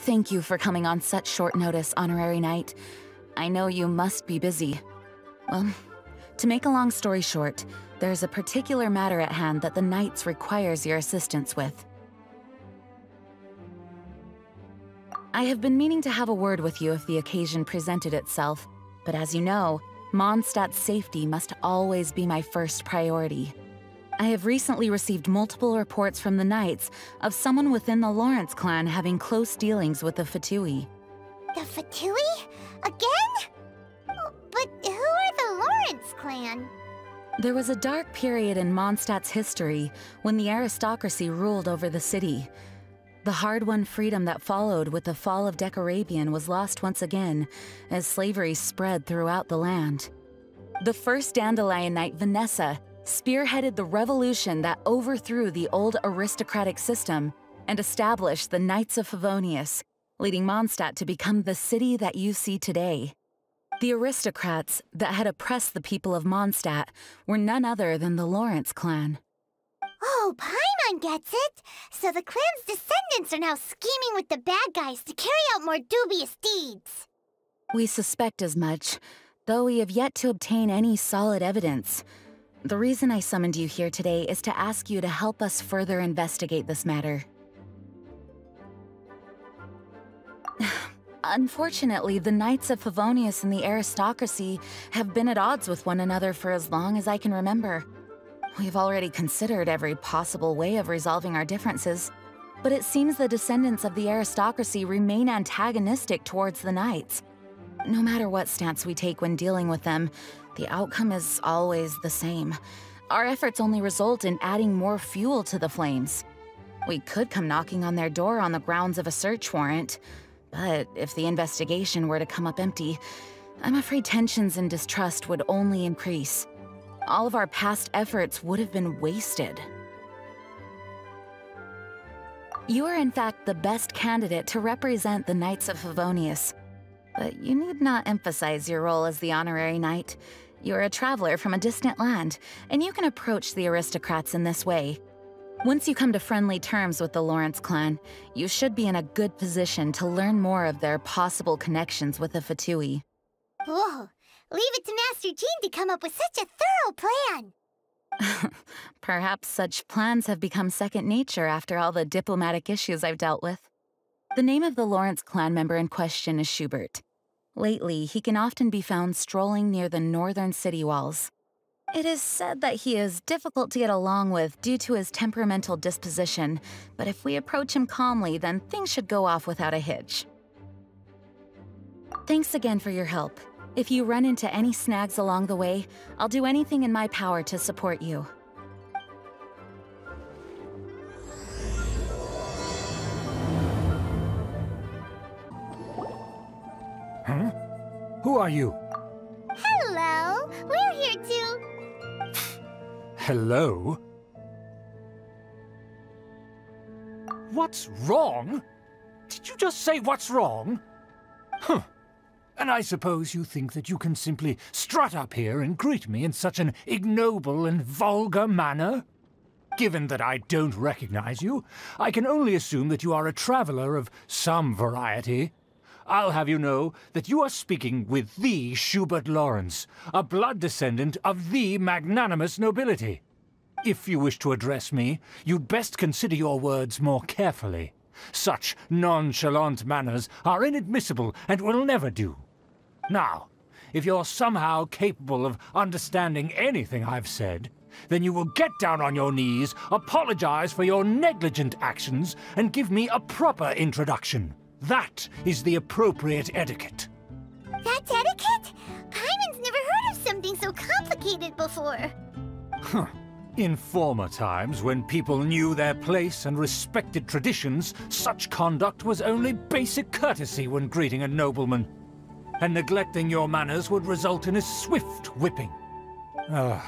Thank you for coming on such short notice, Honorary Knight. I know you must be busy. Well, to make a long story short, there's a particular matter at hand that the Knights requires your assistance with. I have been meaning to have a word with you if the occasion presented itself, but as you know, Mondstadt's safety must always be my first priority. I have recently received multiple reports from the Knights of someone within the Lawrence clan having close dealings with the Fatui. The Fatui? Again? But who are the Lawrence clan? There was a dark period in Mondstadt's history when the aristocracy ruled over the city. The hard-won freedom that followed with the fall of Decarabian was lost once again, as slavery spread throughout the land. The first Dandelion Knight, Vanessa, spearheaded the revolution that overthrew the old aristocratic system and established the Knights of Favonius, leading Mondstadt to become the city that you see today. The aristocrats that had oppressed the people of Mondstadt were none other than the Lawrence clan. Oh, Paimon gets it! So the clan's descendants are now scheming with the bad guys to carry out more dubious deeds. We suspect as much, though we have yet to obtain any solid evidence. The reason I summoned you here today is to ask you to help us further investigate this matter. Unfortunately, the Knights of Favonius and the aristocracy have been at odds with one another for as long as I can remember. We've already considered every possible way of resolving our differences, but it seems the descendants of the aristocracy remain antagonistic towards the Knights. No matter what stance we take when dealing with them, the outcome is always the same. Our efforts only result in adding more fuel to the flames. We could come knocking on their door on the grounds of a search warrant, but if the investigation were to come up empty, I'm afraid tensions and distrust would only increase. All of our past efforts would have been wasted. You are in fact the best candidate to represent the Knights of Favonius. But you need not emphasize your role as the Honorary Knight. You are a traveler from a distant land, and you can approach the aristocrats in this way. Once you come to friendly terms with the Lawrence clan, you should be in a good position to learn more of their possible connections with the Fatui. Whoa! Leave it to Master Jean to come up with such a thorough plan! Perhaps such plans have become second nature after all the diplomatic issues I've dealt with. The name of the Lawrence clan member in question is Schubert. Lately, he can often be found strolling near the northern city walls. It is said that he is difficult to get along with due to his temperamental disposition, but if we approach him calmly, then things should go off without a hitch. Thanks again for your help. If you run into any snags along the way, I'll do anything in my power to support you. Huh? Who are you? Hello! We're here too! Hello? What's wrong? Did you just say what's wrong? Huh. And I suppose you think that you can simply strut up here and greet me in such an ignoble and vulgar manner? Given that I don't recognize you, I can only assume that you are a traveler of some variety. I'll have you know that you are speaking with the Schubert Lawrence, a blood descendant of the magnanimous nobility. If you wish to address me, you'd best consider your words more carefully. Such nonchalant manners are inadmissible and will never do. Now, if you're somehow capable of understanding anything I've said, then you will get down on your knees, apologize for your negligent actions, and give me a proper introduction. That is the appropriate etiquette. That's etiquette? Paimon's never heard of something so complicated before. Huh. In former times, when people knew their place and respected traditions, such conduct was only basic courtesy when greeting a nobleman. And neglecting your manners would result in a swift whipping. But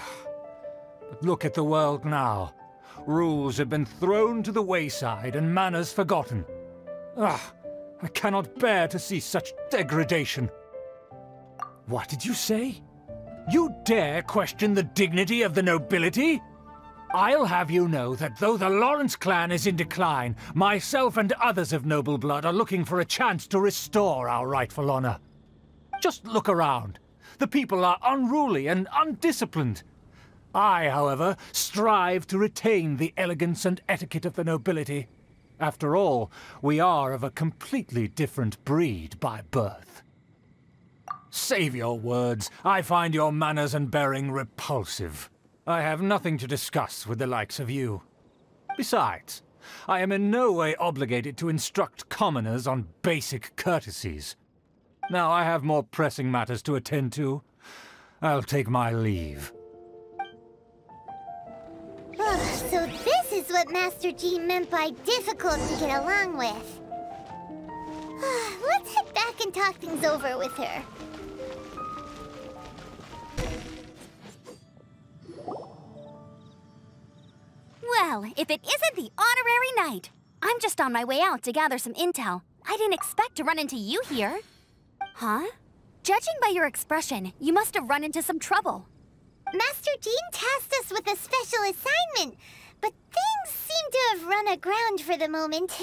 look at the world now. Rules have been thrown to the wayside and manners forgotten. I cannot bear to see such degradation. What did you say? You dare question the dignity of the nobility? I'll have you know that though the Lawrence clan is in decline, myself and others of noble blood are looking for a chance to restore our rightful honor. Just look around. The people are unruly and undisciplined. I, however, strive to retain the elegance and etiquette of the nobility. After all, we are of a completely different breed by birth. Save your words. I find your manners and bearing repulsive. I have nothing to discuss with the likes of you. Besides, I am in no way obligated to instruct commoners on basic courtesies. Now I have more pressing matters to attend to. I'll take my leave. So this is what Master Jean meant by difficult to get along with. Let's head back and talk things over with her. Well, if it isn't the honorary knight! I'm just on my way out to gather some intel. I didn't expect to run into you here. Huh? Judging by your expression, you must have run into some trouble. Master Jean tasked us with a special assignment, but things seem to have run aground for the moment.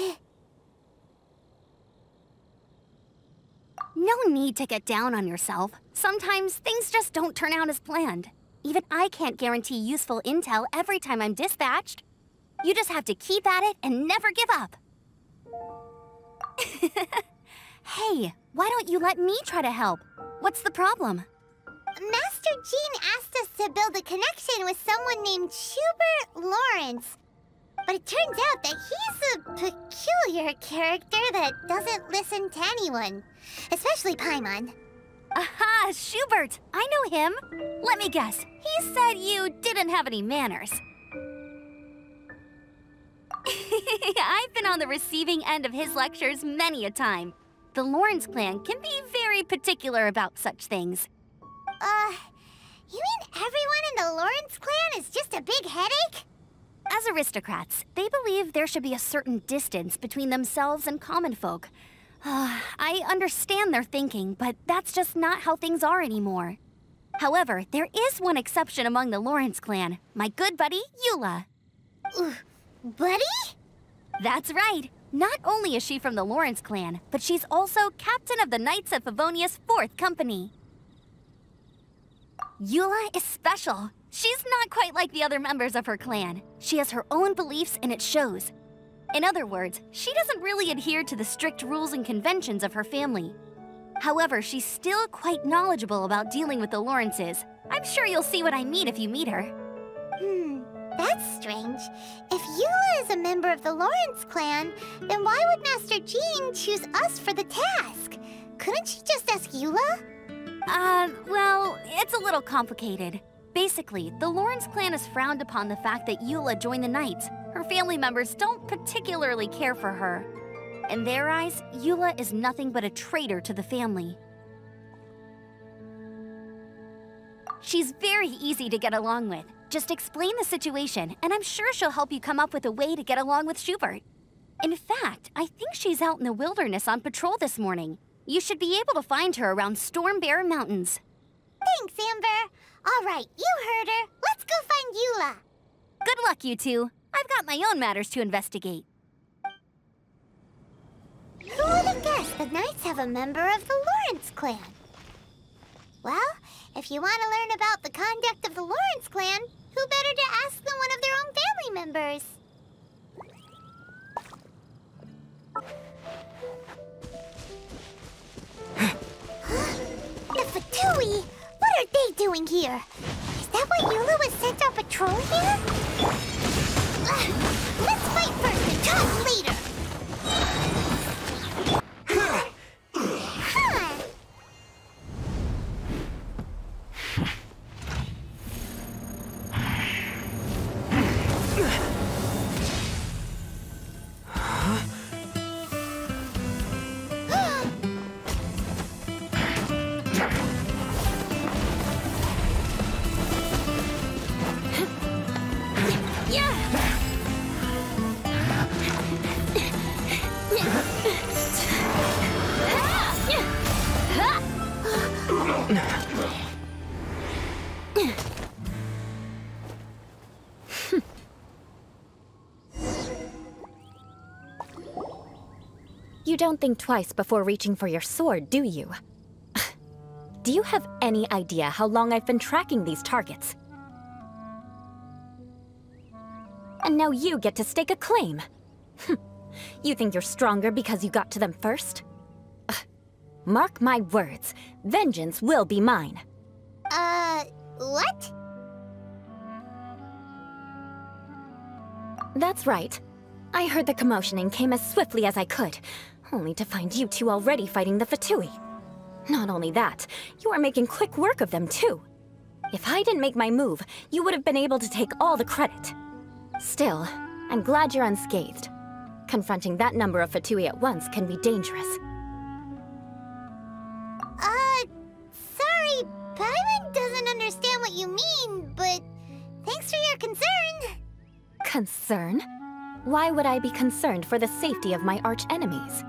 No need to get down on yourself. Sometimes things just don't turn out as planned. Even I can't guarantee useful intel every time I'm dispatched. You just have to keep at it and never give up. Hey, why don't you let me try to help? What's the problem? Master Jean asked us to build a connection with someone named Schubert Lawrence. But it turns out that he's a peculiar character that doesn't listen to anyone, especially Paimon. Aha, Schubert! I know him. Let me guess. He said you didn't have any manners. I've been on the receiving end of his lectures many a time. The Lawrence clan can be very particular about such things. You mean everyone in the Lawrence clan is just a big headache? As aristocrats, they believe there should be a certain distance between themselves and common folk. I understand their thinking, but that's just not how things are anymore. However, there is one exception among the Lawrence clan, my good buddy, Eula. Buddy? That's right. Not only is she from the Lawrence clan, but she's also captain of the Knights of Favonia's 4th company. Eula is special. She's not quite like the other members of her clan. She has her own beliefs and it shows. In other words, she doesn't really adhere to the strict rules and conventions of her family. However, she's still quite knowledgeable about dealing with the Lawrences. I'm sure you'll see what I mean if you meet her. That's strange. If Eula is a member of the Lawrence clan, then why would Master Jean choose us for the task? Couldn't she just ask Eula? Well, it's a little complicated. Basically, the Lawrence clan has frowned upon the fact that Eula joined the Knights. Her family members don't particularly care for her. In their eyes, Eula is nothing but a traitor to the family. She's very easy to get along with. Just explain the situation, and I'm sure she'll help you come up with a way to get along with Schubert. In fact, I think she's out in the wilderness on patrol this morning. You should be able to find her around Storm Bear Mountains. Thanks, Amber. All right, you heard her. Let's go find Eula. Good luck, you two. I've got my own matters to investigate. Who would have guessed the Knights have a member of the Lawrence clan? Well, if you want to learn about the conduct of the Lawrence clan, who better to ask than one of their own family members? The Fatui! What are they doing here? Is that why Eula was sent on patrol here? Let's fight first and talk later! You don't think twice before reaching for your sword, do you? Do you have any idea how long I've been tracking these targets? And now you get to stake a claim. You think you're stronger because you got to them first? Mark my words, vengeance will be mine. What? That's right. I heard the commotion and came as swiftly as I could, only to find you two already fighting the Fatui. Not only that, you are making quick work of them too. If I didn't make my move, you would have been able to take all the credit. Still, I'm glad you're unscathed. Confronting that number of Fatui at once can be dangerous. Sorry, Paimon doesn't understand what you mean, but thanks for your concern. Concern? Why would I be concerned for the safety of my arch-enemies?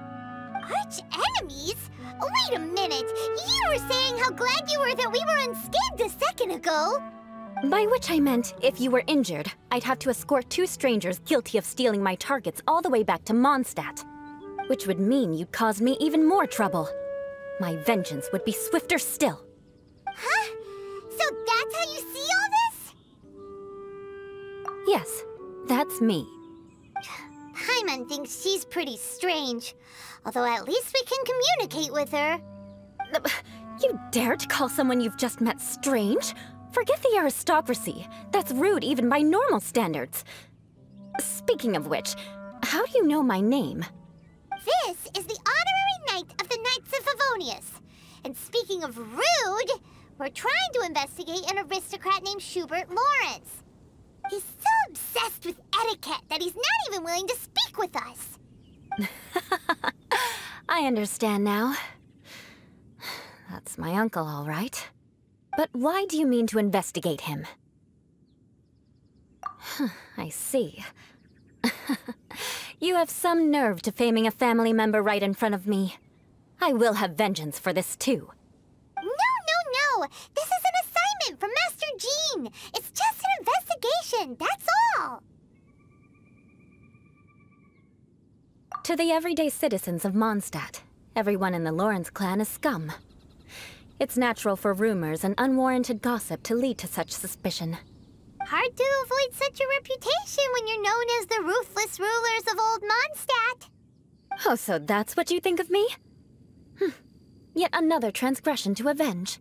Arch-enemies? Wait a minute! You were saying how glad you were that we were unscathed a second ago! By which I meant, if you were injured, I'd have to escort 2 strangers guilty of stealing my targets all the way back to Mondstadt. Which would mean you'd cause me even more trouble. My vengeance would be swifter still. Huh? So that's how you see all this? Yes, that's me. Paimon thinks she's pretty strange. Although at least we can communicate with her. You dare to call someone you've just met strange? Forget the aristocracy. That's rude even by normal standards. Speaking of which, how do you know my name? This is the honorary knight of the Knights of Favonius. And speaking of rude, we're trying to investigate an aristocrat named Schubert Lawrence. He's so obsessed with etiquette that he's not even willing to speak with us. I understand now. That's my uncle, all right. But why do you mean to investigate him? I see. You have some nerve to faming a family member right in front of me. I will have vengeance for this too. No! This is an assignment from Master Jean! It's just an investigation, that's all! To the everyday citizens of Mondstadt, everyone in the Lawrence clan is scum. It's natural for rumors and unwarranted gossip to lead to such suspicion. Hard to avoid such a reputation when you're known as the ruthless rulers of Old Mondstadt. Oh, so that's what you think of me? Yet another transgression to avenge.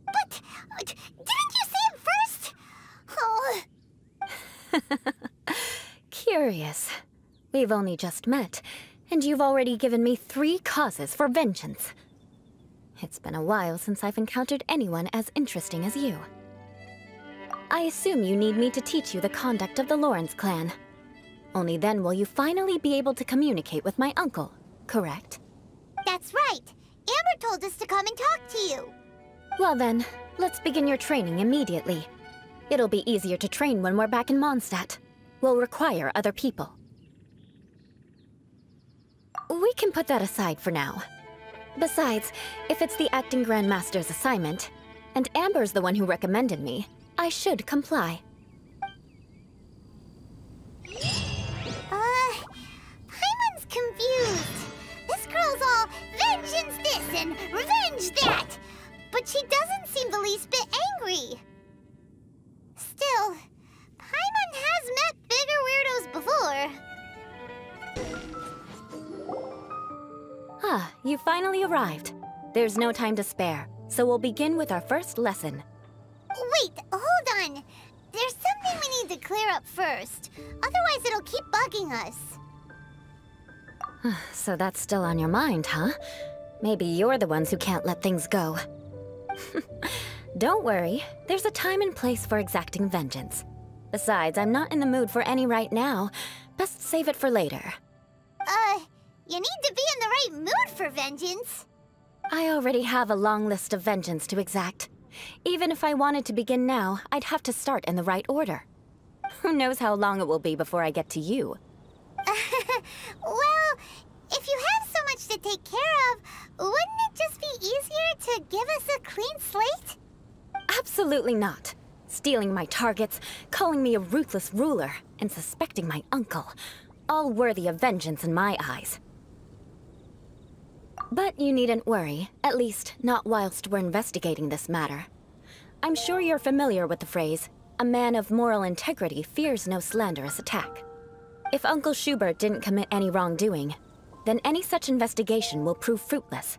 But didn't you say it first? Oh. Curious. We've only just met, and you've already given me 3 causes for vengeance. It's been a while since I've encountered anyone as interesting as you. I assume you need me to teach you the conduct of the Lawrence clan. Only then will you finally be able to communicate with my uncle, correct? That's right. Amber told us to come and talk to you. Well then, let's begin your training immediately. It'll be easier to train when we're back in Mondstadt. We'll require other people. We can put that aside for now. Besides, if it's the acting Grandmaster's assignment, and Amber's the one who recommended me, I should comply. Paimon's confused. This girl's all vengeance this and revenge that. But she doesn't seem the least bit angry. Still, Paimon has met bigger weirdos before. Ah, you finally arrived. There's no time to spare, so we'll begin with our first lesson. Wait, hold on. There's something we need to clear up first. Otherwise, it'll keep bugging us. So that's still on your mind, huh? Maybe you're the ones who can't let things go. Don't worry. There's a time and place for exacting vengeance. Besides, I'm not in the mood for any right now. Best save it for later. You need to be in the right mood for vengeance. I already have a long list of vengeance to exact. Even if I wanted to begin now, I'd have to start in the right order. Who knows how long it will be before I get to you? Well, if you have so much to take care of, wouldn't it just be easier to give us a clean slate? Absolutely not. Stealing my targets, calling me a ruthless ruler, and suspecting my uncle. All worthy of vengeance in my eyes. But you needn't worry, at least not whilst we're investigating this matter. I'm sure you're familiar with the phrase, a man of moral integrity fears no slanderous attack. If Uncle Schubert didn't commit any wrongdoing, then any such investigation will prove fruitless.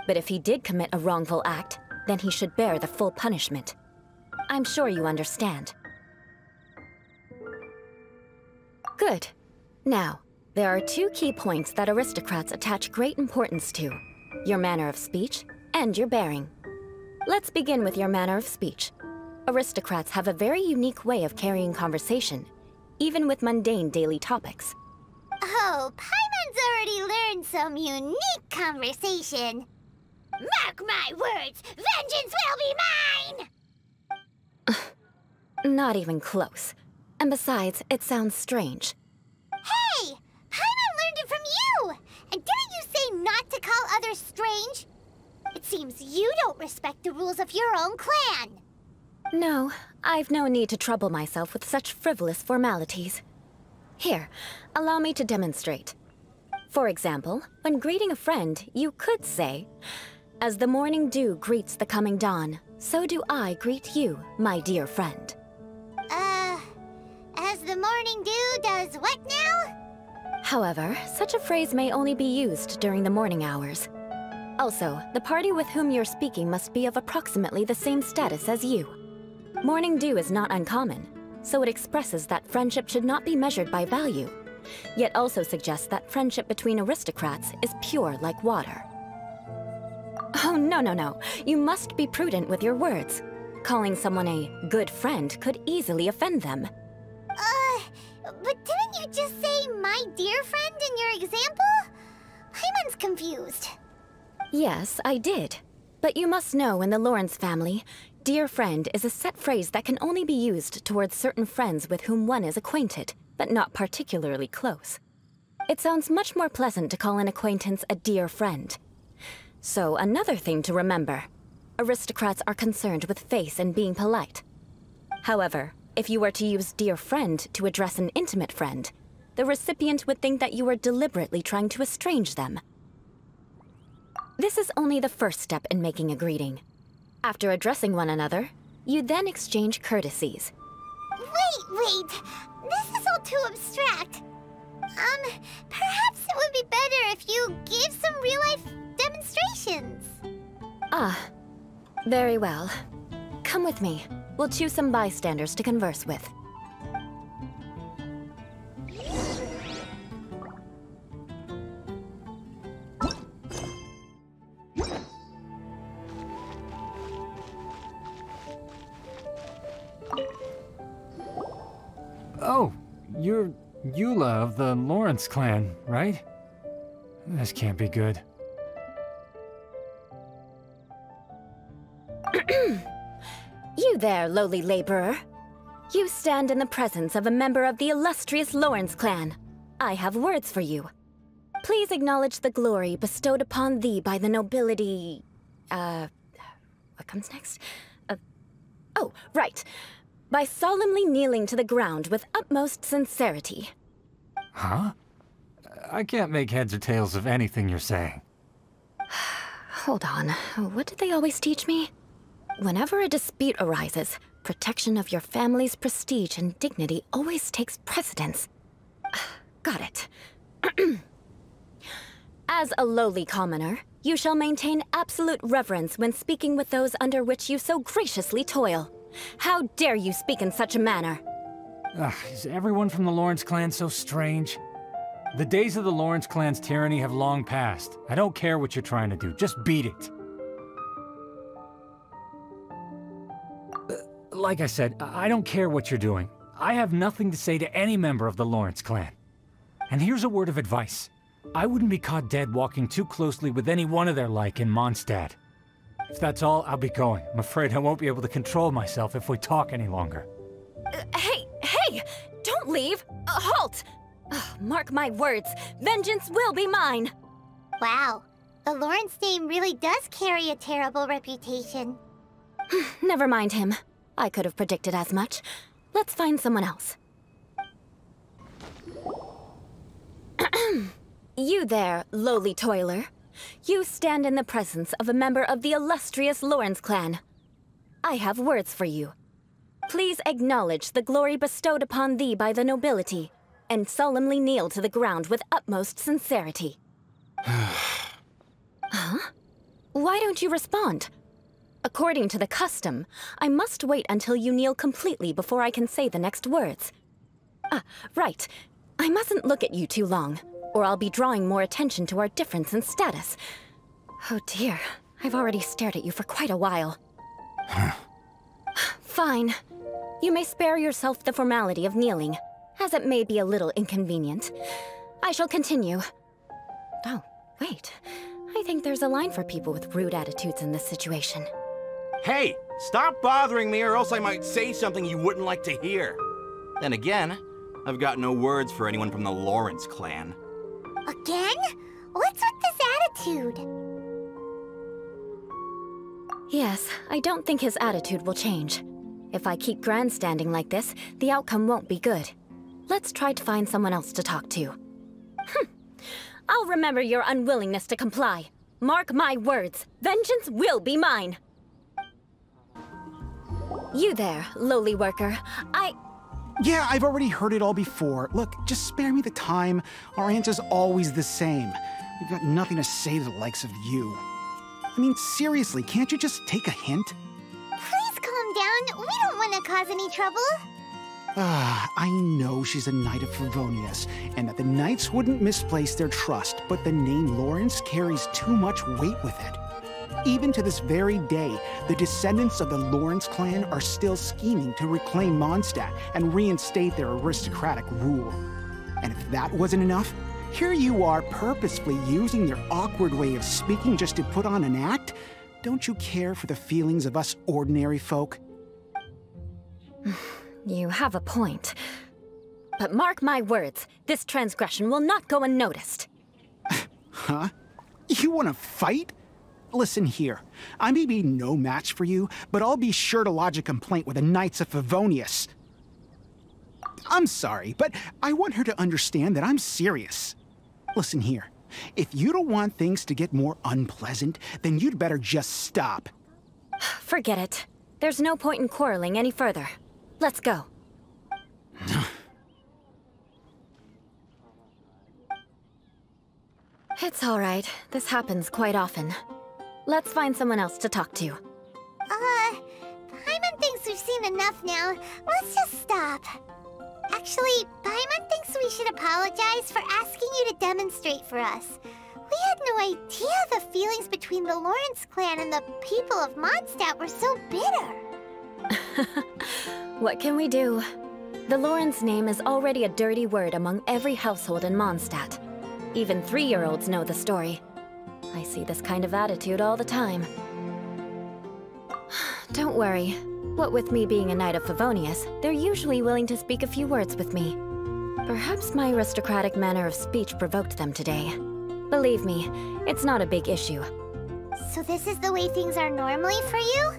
But if he did commit a wrongful act, then he should bear the full punishment. I'm sure you understand. Good. Now, there are two key points that aristocrats attach great importance to: your manner of speech and your bearing. Let's begin with your manner of speech. Aristocrats have a very unique way of carrying conversation, even with mundane daily topics. Oh, Paimon's already learned some unique conversation. Mark my words, vengeance will be mine! Not even close. And besides, it sounds strange. Hey! Paimon learned it from you! And didn't you say not to call others strange? It seems you don't respect the rules of your own clan. No, I've no need to trouble myself with such frivolous formalities. Here, allow me to demonstrate. For example, when greeting a friend, you could say, "As the morning dew greets the coming dawn, so do I greet you, my dear friend." As the morning dew does what now? However, such a phrase may only be used during the morning hours. Also, the party with whom you're speaking must be of approximately the same status as you. Morning dew is not uncommon, so it expresses that friendship should not be measured by value, yet also suggests that friendship between aristocrats is pure like water. Oh, no. You must be prudent with your words. Calling someone a good friend could easily offend them. But didn't you just say my dear friend in your example? Paimon's confused. Yes, I did. But you must know in the Lawrence family, dear friend is a set phrase that can only be used towards certain friends with whom one is acquainted, but not particularly close. It sounds much more pleasant to call an acquaintance a dear friend. So another thing to remember, aristocrats are concerned with face and being polite. However, if you were to use dear friend to address an intimate friend, the recipient would think that you were deliberately trying to estrange them. This is only the first step in making a greeting. After addressing one another, you then exchange courtesies. Wait! This is all too abstract. Perhaps it would be better if you gave some real-life demonstrations. Ah, very well. Come with me. We'll choose some bystanders to converse with. Oh, you're Eula of the Lawrence clan, right? This can't be good. You there, lowly laborer. You stand in the presence of a member of the illustrious Lawrence clan. I have words for you. Please acknowledge the glory bestowed upon thee by the nobility... what comes next? Oh, right. By solemnly kneeling to the ground with utmost sincerity. Huh? I can't make heads or tails of anything you're saying. Hold on. What did they always teach me? Whenever a dispute arises, protection of your family's prestige and dignity always takes precedence. Got it. As a lowly commoner, you shall maintain absolute reverence when speaking with those under which you so graciously toil. How dare you speak in such a manner? Is everyone from the Lawrence clan so strange? The days of the Lawrence clan's tyranny have long passed. I don't care what you're trying to do, just beat it. Like I said, I don't care what you're doing. I have nothing to say to any member of the Lawrence clan. And here's a word of advice. I wouldn't be caught dead walking too closely with any one of their like in Mondstadt. If that's all, I'll be going. I'm afraid I won't be able to control myself if we talk any longer. Hey! Don't leave! Halt! Mark my words, vengeance will be mine! Wow, the Lawrence name really does carry a terrible reputation. Never mind him. I could have predicted as much. Let's find someone else. You there, lowly toiler. you stand in the presence of a member of the illustrious Lawrence clan. I have words for you. Please acknowledge the glory bestowed upon thee by the nobility, and solemnly kneel to the ground with utmost sincerity. Huh? Why don't you respond? According to the custom, I must wait until you kneel completely before I can say the next words. Right. I mustn't look at you too long, or I'll be drawing more attention to our difference in status. Oh dear, I've already stared at you for quite a while. Fine. You may spare yourself the formality of kneeling, as it may be a little inconvenient. I shall continue. Oh, wait. I think there's a line for people with rude attitudes in this situation. Hey, stop bothering me or else I might say something you wouldn't like to hear. Then again, I've got no words for anyone from the Lawrence clan. Again? What's with this attitude? Yes, I don't think his attitude will change. If I keep grandstanding like this, the outcome won't be good. Let's try to find someone else to talk to. I'll remember your unwillingness to comply. Mark my words, vengeance will be mine. You there, lowly worker. Yeah, I've already heard it all before. Look, just spare me the time. Our answer's always the same. We've got nothing to say to the likes of you. I mean, seriously, can't you just take a hint? Please calm down. We don't want to cause any trouble. I know she's a Knight of Favonius, and that the Knights wouldn't misplace their trust, but the name Lawrence carries too much weight with it. Even to this very day, the descendants of the Lawrence clan are still scheming to reclaim Mondstadt and reinstate their aristocratic rule. And if that wasn't enough, here you are purposefully using their awkward way of speaking just to put on an act? Don't you care for the feelings of us ordinary folk? You have a point. But mark my words, this transgression will not go unnoticed. Huh? You want to fight? Listen here, I may be no match for you, but I'll be sure to lodge a complaint with the Knights of Favonius. I'm sorry, but I want her to understand that I'm serious. Listen here, if you don't want things to get more unpleasant, then you'd better just stop. Forget it. There's no point in quarreling any further. Let's go. It's all right. This happens quite often. Let's find someone else to talk to. Paimon thinks we've seen enough now. Let's just stop. Actually, Paimon thinks we should apologize for asking you to demonstrate for us. We had no idea the feelings between the Lawrence clan and the people of Mondstadt were so bitter. What can we do? The Lawrence name is already a dirty word among every household in Mondstadt. Even 3-year-olds know the story. I see this kind of attitude all the time. Don't worry. What with me being a Knight of Favonius, they're usually willing to speak a few words with me. Perhaps my aristocratic manner of speech provoked them today. Believe me, it's not a big issue. So this is the way things are normally for you?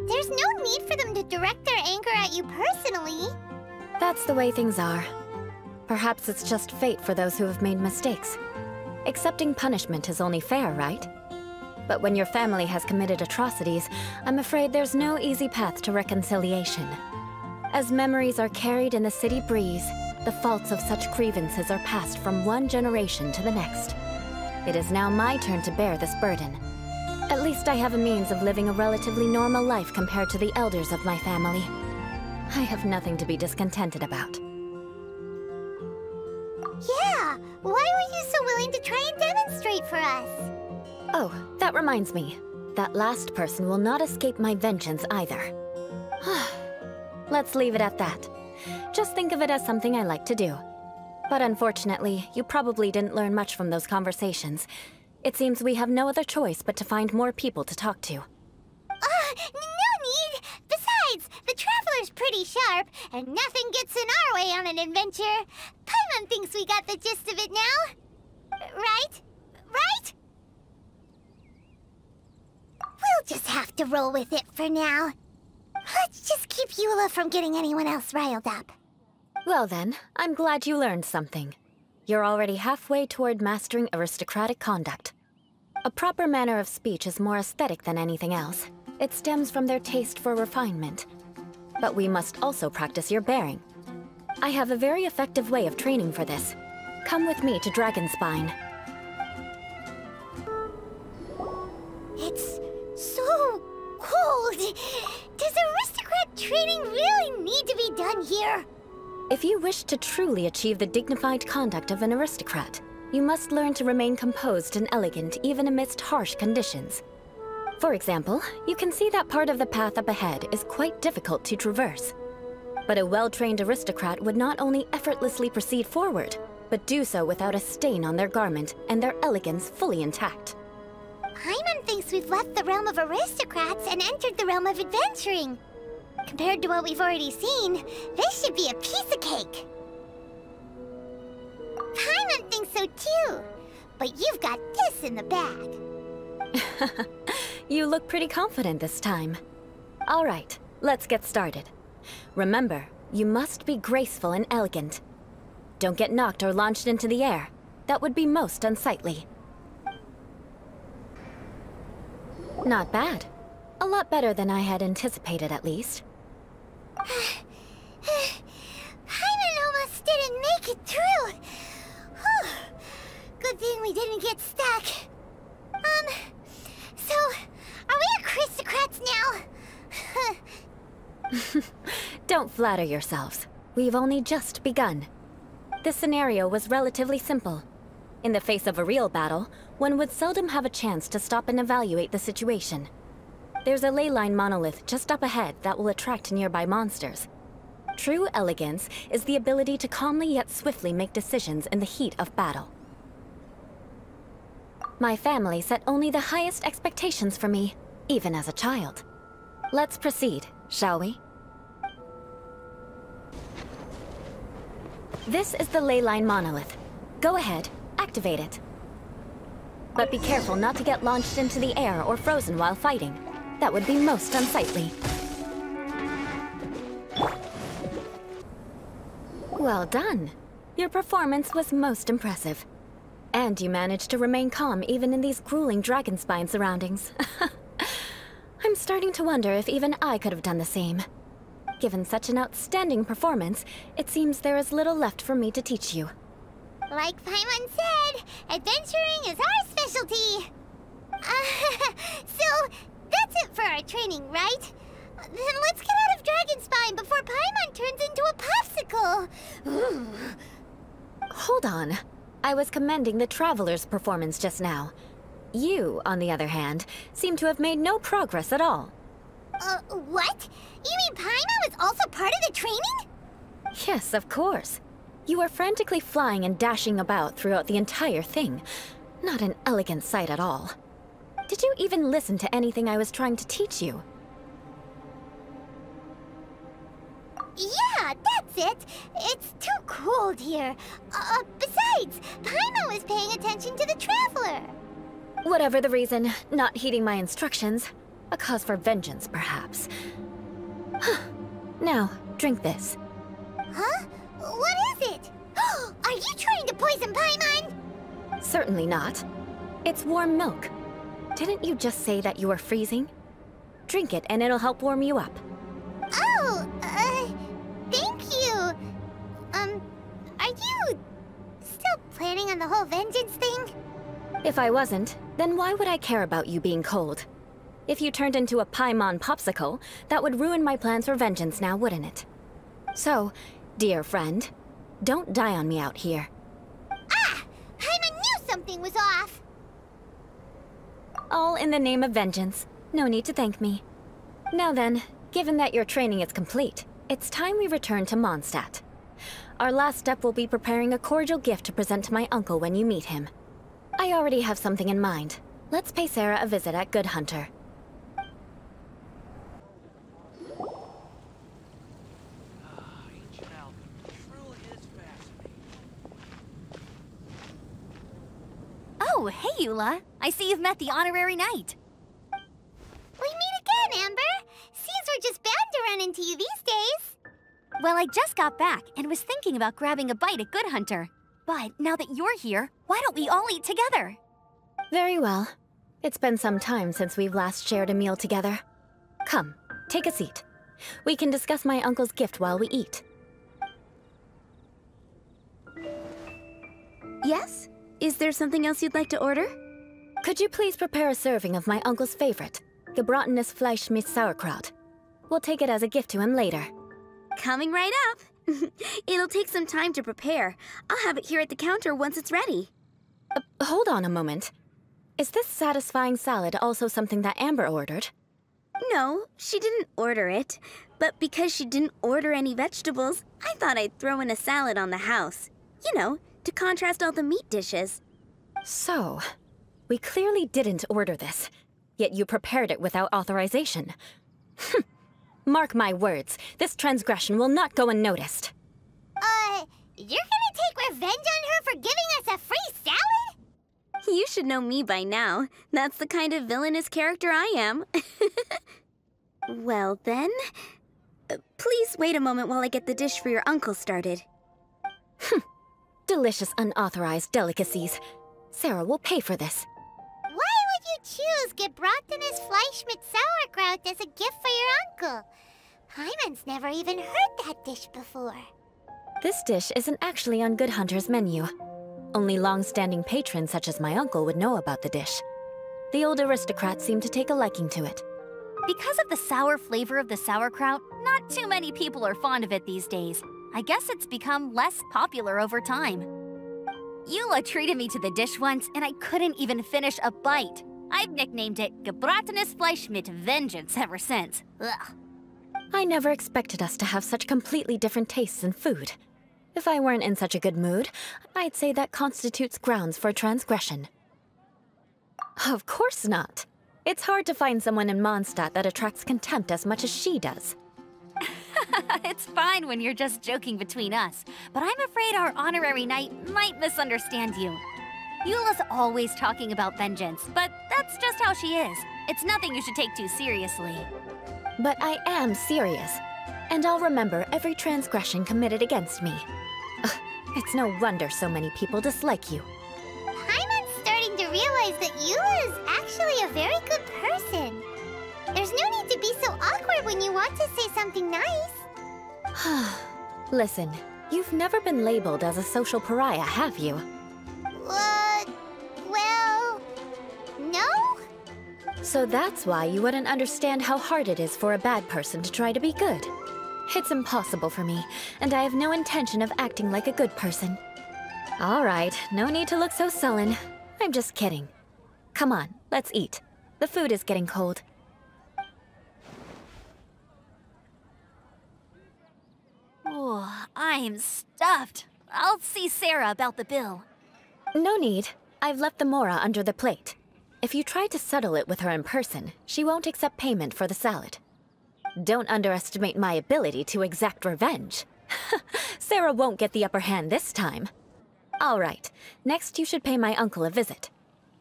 There's no need for them to direct their anger at you personally. That's the way things are. Perhaps it's just fate for those who have made mistakes. Accepting punishment is only fair, right? But when your family has committed atrocities, I'm afraid there's no easy path to reconciliation. As memories are carried in the city breeze, the faults of such grievances are passed from one generation to the next. It is now my turn to bear this burden. At least I have a means of living a relatively normal life compared to the elders of my family. I have nothing to be discontented about. Yeah! Why were you so willing to try and demonstrate for us? Oh, that reminds me. That last person will not escape my vengeance either. Let's leave it at that. Just think of it as something I like to do. But unfortunately, you probably didn't learn much from those conversations. It seems we have no other choice but to find more people to talk to. No need! Besides, the Traveler's pretty sharp, and nothing gets in our way on an adventure. Paimon thinks we got the gist of it now. Right? Right? We'll just have to roll with it for now. Let's just keep Eula from getting anyone else riled up. Well then, I'm glad you learned something. You're already halfway toward mastering aristocratic conduct. A proper manner of speech is more aesthetic than anything else. It stems from their taste for refinement. But we must also practice your bearing. I have a very effective way of training for this. Come with me to Dragonspine. It's so cold. Does aristocrat training really need to be done here? If you wish to truly achieve the dignified conduct of an aristocrat, you must learn to remain composed and elegant even amidst harsh conditions. For example, you can see that part of the path up ahead is quite difficult to traverse. But a well-trained aristocrat would not only effortlessly proceed forward, but do so without a stain on their garment and their elegance fully intact. Paimon thinks we've left the realm of aristocrats and entered the realm of adventuring. Compared to what we've already seen, this should be a piece of cake. Paimon thinks so too, but you've got this in the bag. You look pretty confident this time. All right, let's get started. Remember, you must be graceful and elegant. Don't get knocked or launched into the air. That would be most unsightly. Not bad. A lot better than I had anticipated, at least. Paimon almost didn't make it through. Whew. Good thing we didn't get stuck. So, are we aristocrats now? Don't flatter yourselves. We've only just begun. This scenario was relatively simple. In the face of a real battle, one would seldom have a chance to stop and evaluate the situation. There's a ley line monolith just up ahead that will attract nearby monsters. True elegance is the ability to calmly yet swiftly make decisions in the heat of battle. My family set only the highest expectations for me, even as a child. Let's proceed, shall we? This is the ley line monolith. Go ahead, activate it. But be careful not to get launched into the air or frozen while fighting. That would be most unsightly. Well done. Your performance was most impressive. And you managed to remain calm even in these grueling Dragonspine surroundings. I'm starting to wonder if even I could have done the same. Given such an outstanding performance, it seems there is little left for me to teach you. Like Paimon said, adventuring is our specialty. So, that's it for our training, right? Then let's get out of Dragonspine before Paimon turns into a popsicle. Hold on. I was commending the Traveler's performance just now. You, on the other hand, seem to have made no progress at all. What? You mean Paimon was also part of the training? Yes, of course. You were frantically flying and dashing about throughout the entire thing. Not an elegant sight at all. Did you even listen to anything I was trying to teach you? Yeah, that's it. It's too cold here. Besides, Paimon was paying attention to the Traveler. Whatever the reason, not heeding my instructions. A cause for vengeance, perhaps. Now, drink this. Huh? What is it? Are you trying to poison Paimon? Certainly not. It's warm milk. Didn't you just say that you were freezing? Drink it and it'll help warm you up. Oh, thank you. Are you still planning on the whole vengeance thing? If I wasn't, then why would I care about you being cold? If you turned into a Paimon popsicle, that would ruin my plans for vengeance now, wouldn't it? So, dear friend, don't die on me out here. Ah! Paimon knew something was off! All in the name of vengeance. No need to thank me. Now then, given that your training is complete, it's time we return to Mondstadt. Our last step will be preparing a cordial gift to present to my uncle when you meet him. I already have something in mind. Let's pay Sarah a visit at Good Hunter. Oh, hey, Eula. I see you've met the honorary knight. We meet again, Amber. Seems we're just bound to run into you these days. Well, I just got back and was thinking about grabbing a bite at Good Hunter. But now that you're here, why don't we all eat together? Very well. It's been some time since we've last shared a meal together. Come, take a seat. We can discuss my uncle's gift while we eat. Yes? Is there something else you'd like to order? Could you please prepare a serving of my uncle's favorite, gebratenes Fleisch mit Sauerkraut? We'll take it as a gift to him later. Coming right up. It'll take some time to prepare. I'll have it here at the counter once it's ready. Hold on a moment. Is this satisfying salad also something that Amber ordered? No, she didn't order it. But because she didn't order any vegetables, I thought I'd throw in a salad on the house. You know, to contrast all the meat dishes. So, we clearly didn't order this, yet you prepared it without authorization. Mark my words, this transgression will not go unnoticed. You're gonna take revenge on her for giving us a free salad? You should know me by now. That's the kind of villainous character I am. Well then, please wait a moment while I get the dish for your uncle started. Delicious unauthorized delicacies. Sarah will pay for this. Why would you choose gebratenes Fleisch mit Sauerkraut as a gift for your uncle? Paimon's never even heard that dish before. This dish isn't actually on Good Hunter's menu. Only long-standing patrons such as my uncle would know about the dish. The old aristocrats seem to take a liking to it. Because of the sour flavor of the sauerkraut, not too many people are fond of it these days. I guess it's become less popular over time. Eula treated me to the dish once, and I couldn't even finish a bite. I've nicknamed it gebratenes Fleisch mit Vengeance ever since. Ugh. I never expected us to have such completely different tastes in food. If I weren't in such a good mood, I'd say that constitutes grounds for transgression. Of course not. It's hard to find someone in Mondstadt that attracts contempt as much as she does. It's fine when you're just joking between us, but I'm afraid our honorary knight might misunderstand you. Eula's always talking about vengeance, but that's just how she is. It's nothing you should take too seriously. But I am serious, and I'll remember every transgression committed against me. It's no wonder so many people dislike you. Paimon's starting to realize that Eula is actually a very good person. There's no need to be so awkward when you want to say something nice. Listen, you've never been labeled as a social pariah, have you? Well, no? So that's why you wouldn't understand how hard it is for a bad person to try to be good. It's impossible for me, and I have no intention of acting like a good person. All right, no need to look so sullen. I'm just kidding. Come on, let's eat. The food is getting cold. Oh, I'm stuffed. I'll see Sarah about the bill. No need. I've left the mora under the plate. If you try to settle it with her in person, she won't accept payment for the salad. Don't underestimate my ability to exact revenge. Sarah won't get the upper hand this time. All right, next you should pay my uncle a visit.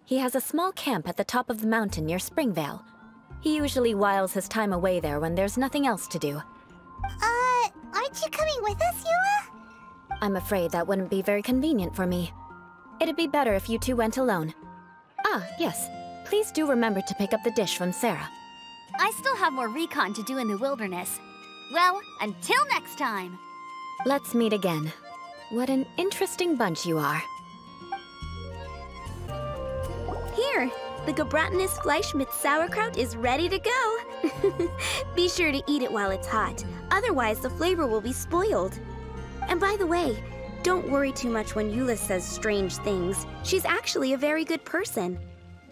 He has a small camp at the top of the mountain near Springvale. He usually whiles his time away there when there's nothing else to do. Aren't you coming with us, Eula? I'm afraid that wouldn't be very convenient for me. It'd be better if you two went alone. Ah, yes. Please do remember to pick up the dish from Sarah. I still have more recon to do in the wilderness. Well, until next time. Let's meet again. What an interesting bunch you are. Here, the gebratenes Fleisch mit Sauerkraut is ready to go. Be sure to eat it while it's hot, otherwise the flavor will be spoiled. And by the way, don't worry too much when Eula says strange things. She's actually a very good person.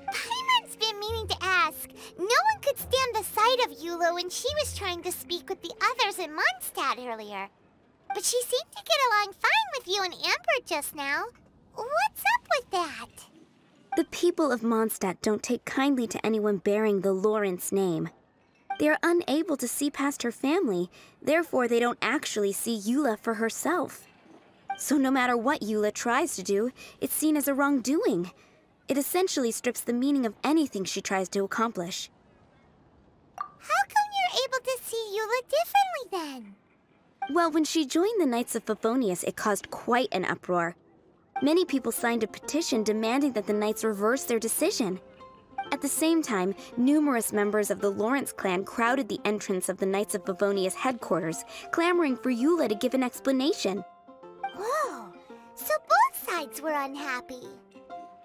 Paimon's been meaning to ask. No one could stand the sight of Eula when she was trying to speak with the others in Mondstadt earlier. But she seemed to get along fine with you and Amber just now. What's up with that? The people of Mondstadt don't take kindly to anyone bearing the Lawrence name. They are unable to see past her family, therefore they don't actually see Eula for herself. So no matter what Eula tries to do, it's seen as a wrongdoing. It essentially strips the meaning of anything she tries to accomplish. How come you're able to see Eula differently then? Well, when she joined the Knights of Favonius, it caused quite an uproar. Many people signed a petition demanding that the Knights reverse their decision. At the same time, numerous members of the Lawrence clan crowded the entrance of the Knights of Favonius headquarters, clamoring for Eula to give an explanation. Whoa, so both sides were unhappy.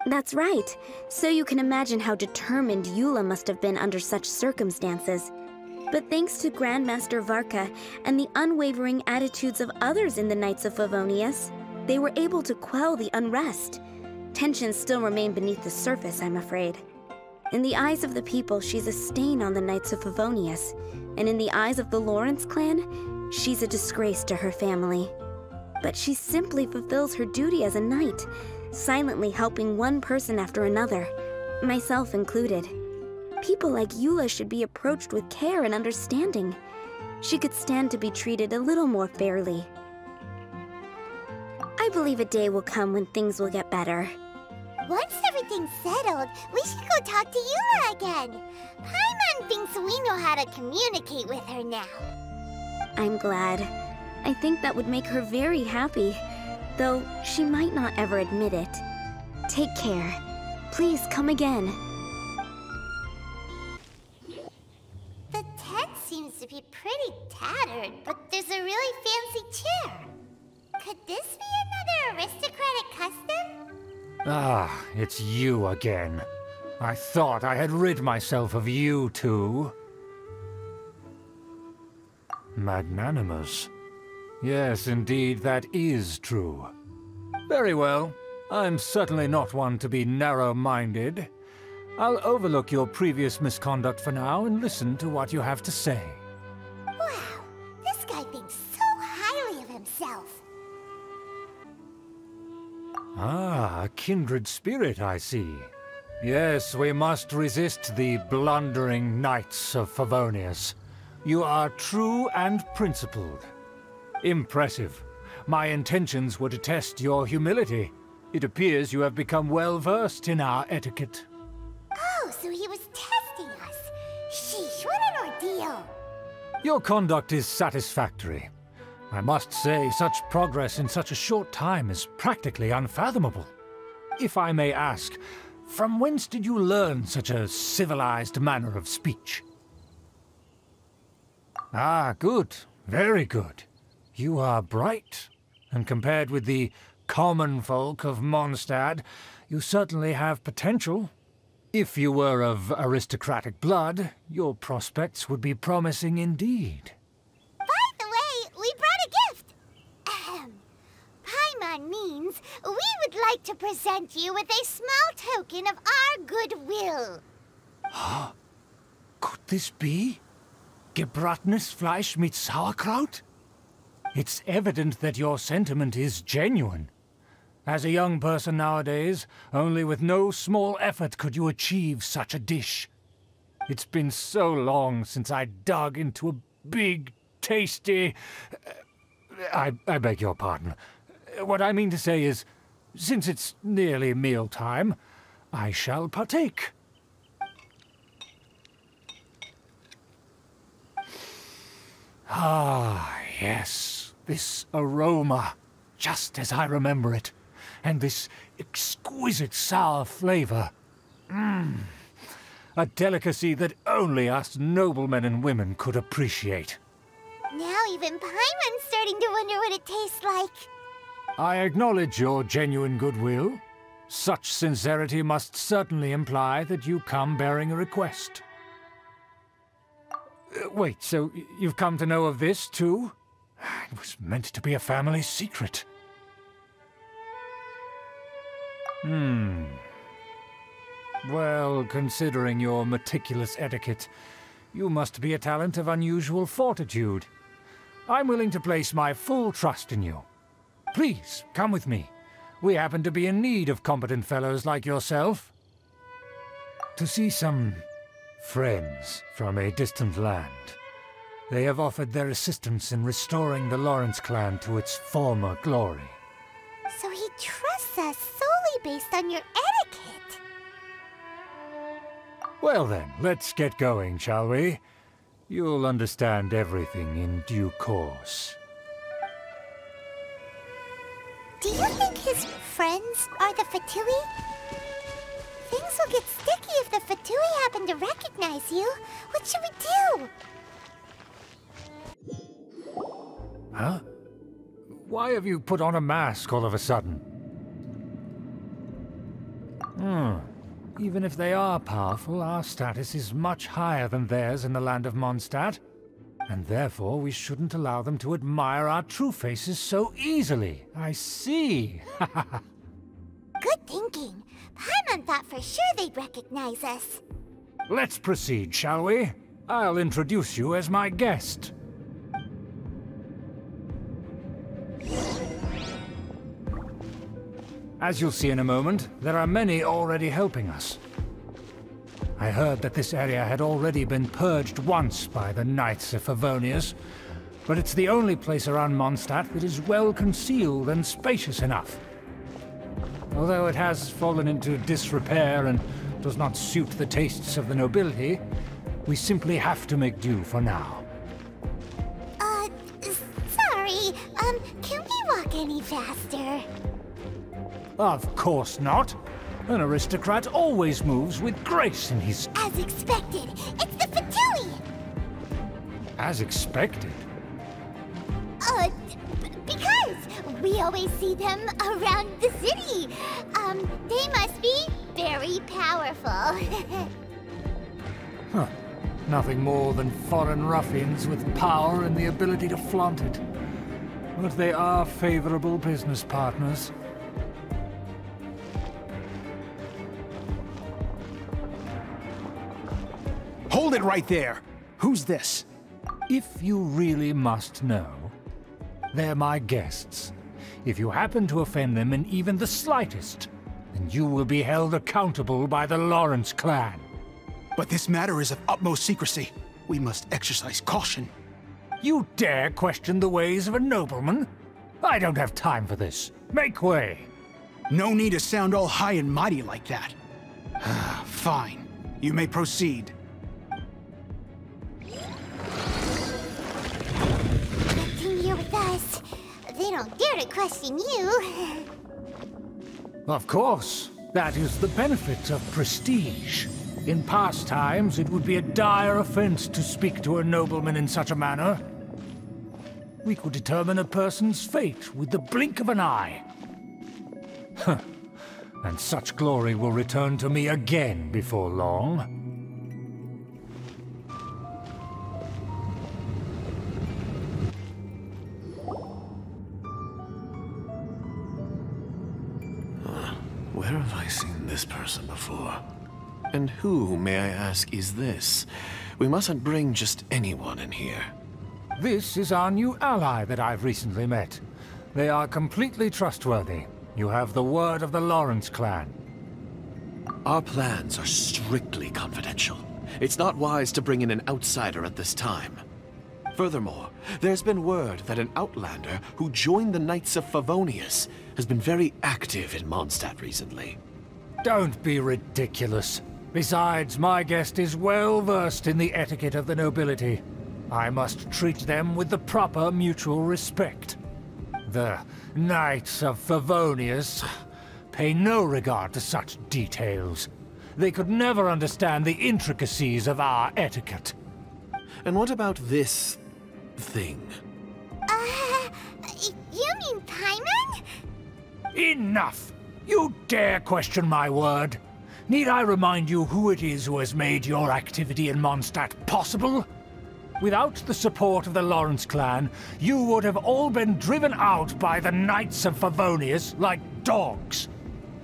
That's right. So you can imagine how determined Eula must have been under such circumstances. But thanks to Grandmaster Varka and the unwavering attitudes of others in the Knights of Favonius, they were able to quell the unrest. Tensions still remain beneath the surface, I'm afraid. In the eyes of the people, she's a stain on the Knights of Favonius, and in the eyes of the Lawrence clan, she's a disgrace to her family. But she simply fulfills her duty as a knight, silently helping one person after another, myself included. People like Eula should be approached with care and understanding. She could stand to be treated a little more fairly. I believe a day will come when things will get better. Once everything's settled, we should go talk to Eula again. Paimon thinks we know how to communicate with her now. I'm glad. I think that would make her very happy, though she might not ever admit it. Take care. Please come again. The tent seems to be pretty tattered, but there's a really fancy chair. Could this be another aristocratic custom? Ah, it's you again. I thought I had rid myself of you two. Magnanimous. Yes, indeed, that is true. Very well. I'm certainly not one to be narrow-minded. I'll overlook your previous misconduct for now and listen to what you have to say. Wow, this guy thinks so highly of himself. Ah, a kindred spirit, I see. Yes, we must resist the blundering Knights of Favonius. You are true and principled. Impressive. My intentions were to test your humility. It appears you have become well-versed in our etiquette. Oh, so he was testing us. Sheesh, what an ordeal. Your conduct is satisfactory. I must say, such progress in such a short time is practically unfathomable. If I may ask, from whence did you learn such a civilized manner of speech? Ah, good. Very good. You are bright, and compared with the common folk of Mondstadt, you certainly have potential. If you were of aristocratic blood, your prospects would be promising indeed. By the way, we brought a gift. Paimon means we would like to present you with a small token of our goodwill. Huh? Could this be? Gebratenes Fleisch mit Sauerkraut? It's evident that your sentiment is genuine. As a young person nowadays, only with no small effort could you achieve such a dish. It's been so long since I dug into a big, tasty... I beg your pardon. What I mean to say is, since it's nearly mealtime, I shall partake. Ah, yes, this aroma, just as I remember it, and this exquisite sour flavor. A delicacy that only us noblemen and women could appreciate. Now even Paimon's starting to wonder what it tastes like. I acknowledge your genuine goodwill. Such sincerity must certainly imply that you come bearing a request. Wait, so you've come to know of this, too? It was meant to be a family secret. Well, considering your meticulous etiquette, you must be a talent of unusual fortitude. I'm willing to place my full trust in you. Please, come with me. We happen to be in need of competent fellows like yourself. To see some friends from a distant land. They have offered their assistance in restoring the Lawrence clan to its former glory. So he trusts us solely based on your etiquette. Well then, let's get going, shall we? You'll understand everything in due course. Do you think his friends are the Fatui? Things will get sticky if the Fatui happen to recognize you. What should we do? Huh? Why have you put on a mask all of a sudden? Even if they are powerful, our status is much higher than theirs in the land of Mondstadt. And therefore, we shouldn't allow them to admire our true faces so easily. I see. Good thinking. Paimon thought for sure they'd recognize us. Let's proceed, shall we? I'll introduce you as my guest. As you'll see in a moment, there are many already helping us. I heard that this area had already been purged once by the Knights of Favonius, but it's the only place around Mondstadt that is well concealed and spacious enough. Although it has fallen into disrepair and does not suit the tastes of the nobility, we simply have to make do for now. Sorry, can we walk any faster? Of course not. An aristocrat always moves with grace in his... As expected, it's the Fatui! As expected? Because we always see them around the city. They must be very powerful. Huh. Nothing more than foreign ruffians with power and the ability to flaunt it. But they are favorable business partners. Hold it right there! Who's this? If you really must know, they're my guests. If you happen to offend them in even the slightest, then you will be held accountable by the Lawrence clan. But this matter is of utmost secrecy. We must exercise caution. You dare question the ways of a nobleman? I don't have time for this. Make way! No need to sound all high and mighty like that. Fine. You may proceed. Here with us. They don't dare to question you. Of course. That is the benefit of prestige. In past times, it would be a dire offense to speak to a nobleman in such a manner. We could determine a person's fate with the blink of an eye. And such glory will return to me again before long. Where have I seen this person before? And who, may I ask, is this? We mustn't bring just anyone in here. This is our new ally that I've recently met. They are completely trustworthy. You have the word of the Lawrence clan. Our plans are strictly confidential. It's not wise to bring in an outsider at this time. Furthermore, there's been word that an outlander who joined the Knights of Favonius has been very active in Mondstadt recently. Don't be ridiculous. Besides, my guest is well versed in the etiquette of the nobility. I must treat them with the proper mutual respect. The Knights of Favonius pay no regard to such details. They could never understand the intricacies of our etiquette. And what about this thing? You mean Paimon? Enough! You dare question my word? Need I remind you who it is who has made your activity in Mondstadt possible? Without the support of the Lawrence clan, you would have all been driven out by the Knights of Favonius like dogs.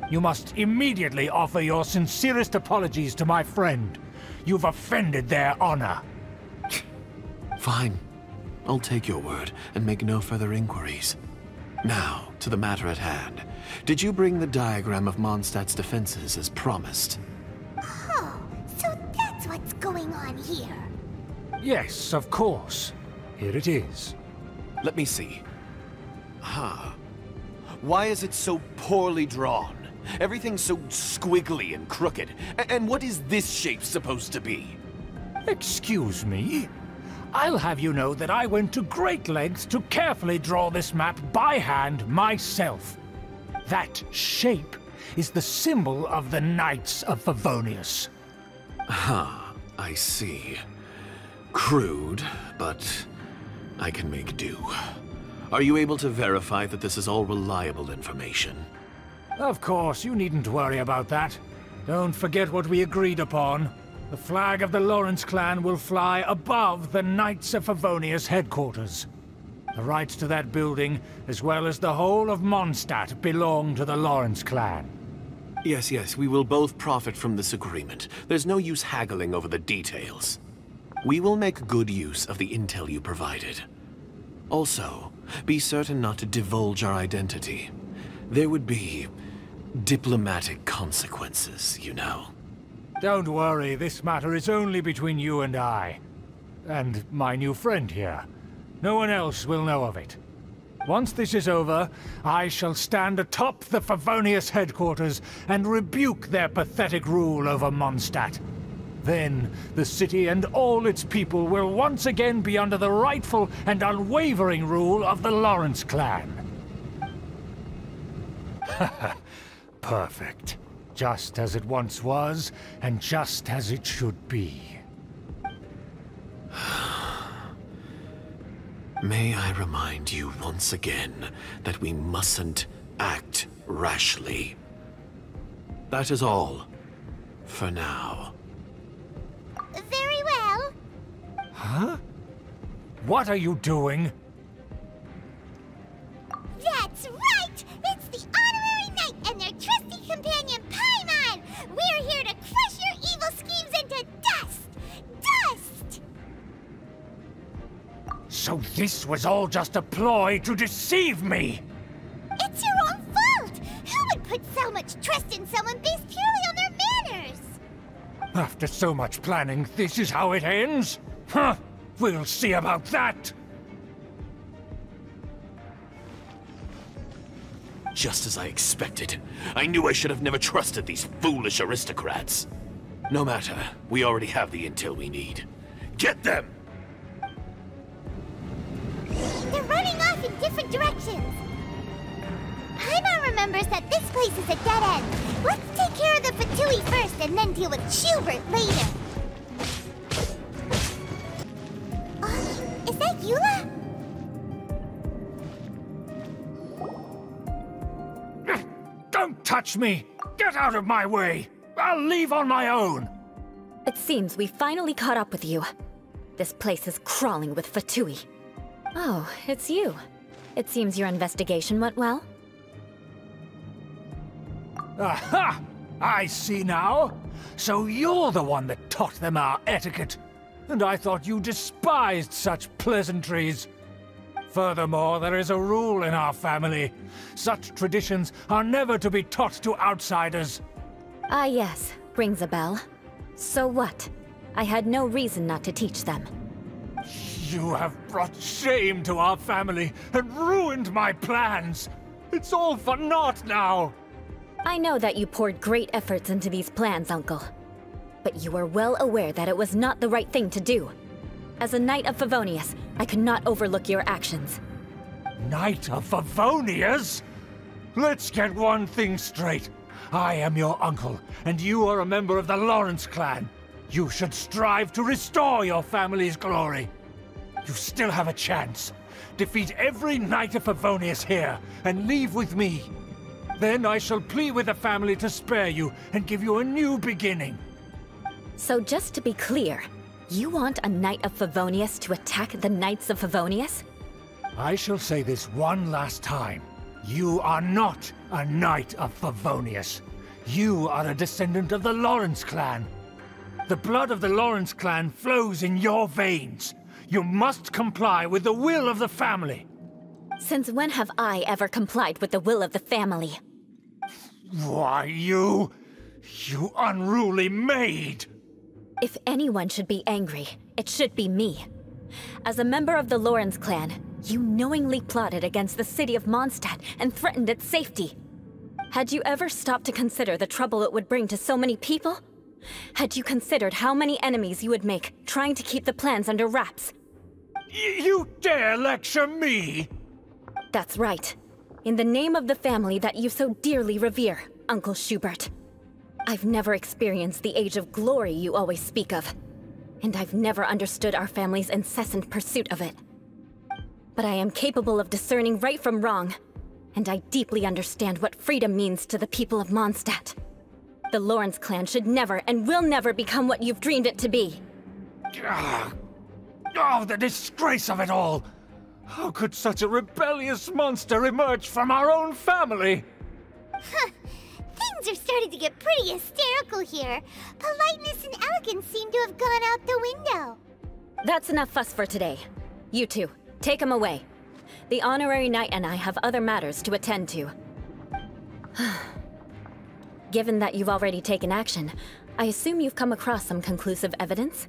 You must immediately offer your sincerest apologies to my friend. You've offended their honor. Fine. I'll take your word and make no further inquiries. Now, to the matter at hand. Did you bring the diagram of Mondstadt's defenses as promised? Oh, so that's what's going on here. Yes, of course. Here it is. Let me see. Why is it so poorly drawn? Everything's so squiggly and crooked. And what is this shape supposed to be? Excuse me? I'll have you know that I went to great lengths to carefully draw this map by hand myself. That shape is the symbol of the Knights of Favonius. I see. Crude, but I can make do. Are you able to verify that this is all reliable information? Of course, you needn't worry about that. Don't forget what we agreed upon. The flag of the Lawrence clan will fly above the Knights of Favonius headquarters. The rights to that building, as well as the whole of Mondstadt, belong to the Lawrence clan. Yes, we will both profit from this agreement. There's no use haggling over the details. We will make good use of the intel you provided. Also, be certain not to divulge our identity. There would be diplomatic consequences, you know. Don't worry, this matter is only between you and I. And my new friend here. No one else will know of it. Once this is over, I shall stand atop the Favonius headquarters and rebuke their pathetic rule over Mondstadt. Then, the city and all its people will once again be under the rightful and unwavering rule of the Lawrence clan. Perfect. Just as it once was, and just as it should be. May I remind you once again that we mustn't act rashly. That is all, for now. Very well. Huh? What are you doing? That's right! It's the Honorary Knight and their trusty companion, Paimon! We're here to crush your evil schemes into dust! Dust! So this was all just a ploy to deceive me! It's your own fault! Who would put so much trust in someone based purely on their manners? After so much planning, this is how it ends? Huh! We'll see about that! Just as I expected. I knew I should have never trusted these foolish aristocrats. No matter, we already have the intel we need. Get them! They're running off in different directions. Paimon remembers that this place is a dead end. Let's take care of the Fatui first and then deal with Schubert later. Is that Eula? Don't touch me! Get out of my way! I'll leave on my own! It seems we finally caught up with you. This place is crawling with Fatui. Oh, it's you. It seems your investigation went well. Aha! I see now! So you're the one that taught them our etiquette. And I thought you despised such pleasantries. Furthermore, there is a rule in our family. Such traditions are never to be taught to outsiders. Ah yes, rings a bell. So what? I had no reason not to teach them. You have brought shame to our family and ruined my plans. It's all for naught now. I know that you poured great efforts into these plans, Uncle. But you are well aware that it was not the right thing to do. As a Knight of Favonius, I could not overlook your actions. Knight of Favonius? Let's get one thing straight. I am your uncle, and you are a member of the Lawrence clan. You should strive to restore your family's glory. You still have a chance. Defeat every Knight of Favonius here, and leave with me. Then I shall plead with the family to spare you, and give you a new beginning. So just to be clear, you want a Knight of Favonius to attack the Knights of Favonius? I shall say this one last time. You are not a Knight of Favonius. You are a descendant of the Lawrence clan. The blood of the Lawrence clan flows in your veins. You must comply with the will of the family. Since when have I ever complied with the will of the family? Why, you unruly maid! If anyone should be angry, it should be me. As a member of the Lawrence clan, you knowingly plotted against the city of Mondstadt and threatened its safety. Had you ever stopped to consider the trouble it would bring to so many people? Had you considered how many enemies you would make trying to keep the plans under wraps? You dare lecture me? That's right. In the name of the family that you so dearly revere, Uncle Schubert. I've never experienced the age of glory you always speak of, and I've never understood our family's incessant pursuit of it. But I am capable of discerning right from wrong, and I deeply understand what freedom means to the people of Mondstadt. The Lawrence clan should never and will never become what you've dreamed it to be. Oh, the disgrace of it all! How could such a rebellious monster emerge from our own family? Things are starting to get pretty hysterical here. Politeness and elegance seem to have gone out the window. That's enough fuss for today. You two, take him away. The honorary knight and I have other matters to attend to. Given that you've already taken action, I assume you've come across some conclusive evidence?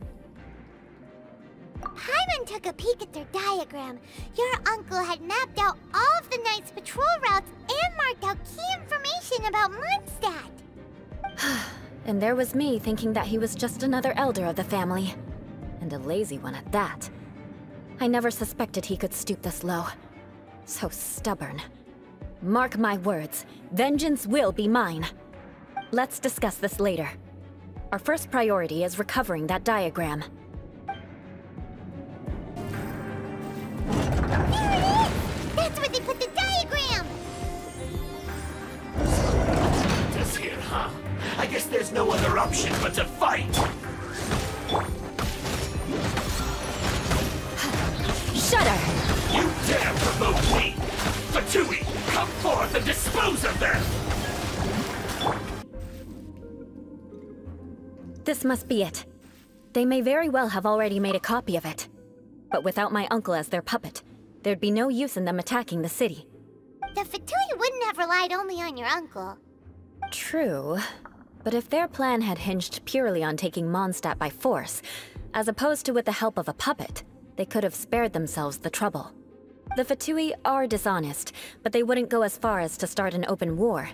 Paimon took a peek at their diagram. Your uncle had mapped out all of the Knight's patrol routes and marked out key information about Mondstadt. And there was me thinking that he was just another elder of the family. And a lazy one at that. I never suspected he could stoop this low. So stubborn. Mark my words, vengeance will be mine. Let's discuss this later. Our first priority is recovering that diagram. There it is! That's where they put the diagram! This here, huh? I guess there's no other option but to fight! Shudder! You dare provoke me! Fatui, come forth and dispose of them! This must be it. They may very well have already made a copy of it. But without my uncle as their puppet, there'd be no use in them attacking the city. The Fatui wouldn't have relied only on your uncle. True. But if their plan had hinged purely on taking Mondstadt by force, as opposed to with the help of a puppet, they could have spared themselves the trouble. The Fatui are dishonest, but they wouldn't go as far as to start an open war.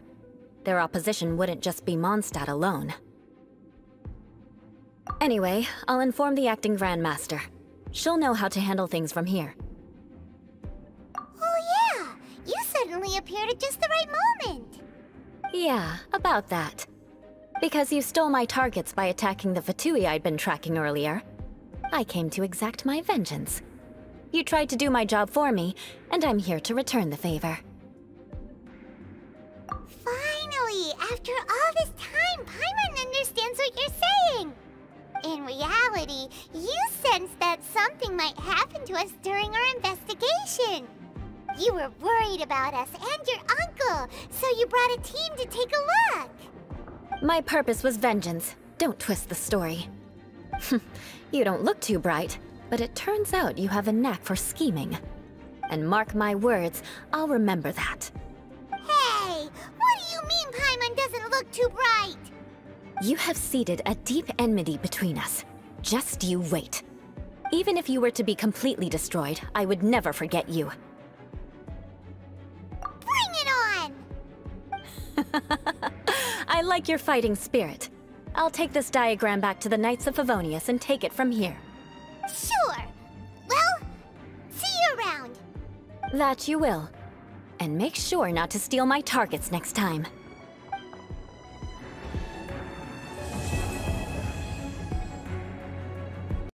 Their opposition wouldn't just be Mondstadt alone. Anyway, I'll inform the acting Grandmaster. She'll know how to handle things from here. Oh yeah! You suddenly appeared at just the right moment! Yeah, about that. Because you stole my targets by attacking the Fatui I'd been tracking earlier, I came to exact my vengeance. You tried to do my job for me, and I'm here to return the favor. Finally! After all this time, Paimon understands what you're saying! In reality, you sensed that something might happen to us during our investigation. You were worried about us and your uncle, so you brought a team to take a look. My purpose was vengeance. Don't twist the story. You don't look too bright, but it turns out you have a knack for scheming. And mark my words, I'll remember that. Hey! What do you mean Paimon doesn't look too bright? You have seeded a deep enmity between us. Just you wait. Even if you were to be completely destroyed, I would never forget you. Bring it on! I like your fighting spirit. I'll take this diagram back to the Knights of Favonius and take it from here. Sure. Well, see you around. That you will. And make sure not to steal my targets next time.